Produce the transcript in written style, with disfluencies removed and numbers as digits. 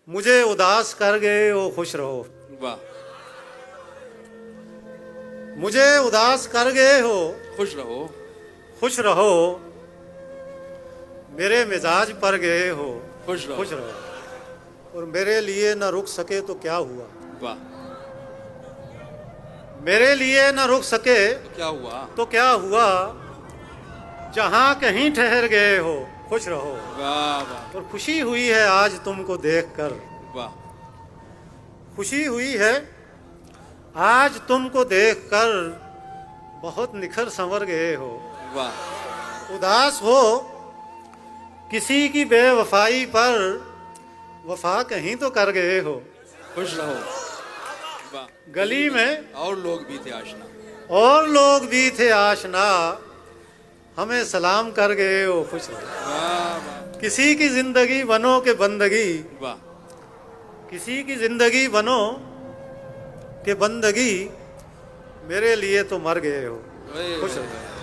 मुझे उदास कर गए हो खुश रहो। वाह, मुझे उदास कर गए हो खुश रहो। खुश रहो, मेरे मिजाज पर गए हो खुश रहो। खुश रहो। और मेरे लिए न रुक सके तो क्या हुआ, वाह, मेरे लिए न रुक सके तो क्या हुआ? तो क्या हुआ, जहां कहीं ठहर गए हो खुश रहो। वाह वाह और खुशी हुई है आज तुमको देखकर, वाह, खुशी हुई है आज तुमको देखकर, बहुत निखर संवर गए हो। वाह, उदास हो किसी की बेवफाई पर, वफा कहीं तो कर गए हो। खुश रहो। वाह, गली में और लोग भी थे आशना। और लोग भी थे आशना, हमें सलाम कर गए हो खुश रहो। वाह वाह किसी की जिंदगी बनो के बंदगी, वाह, किसी की जिंदगी बनो के बंदगी, मेरे लिए तो मर गए हो खुश रहो।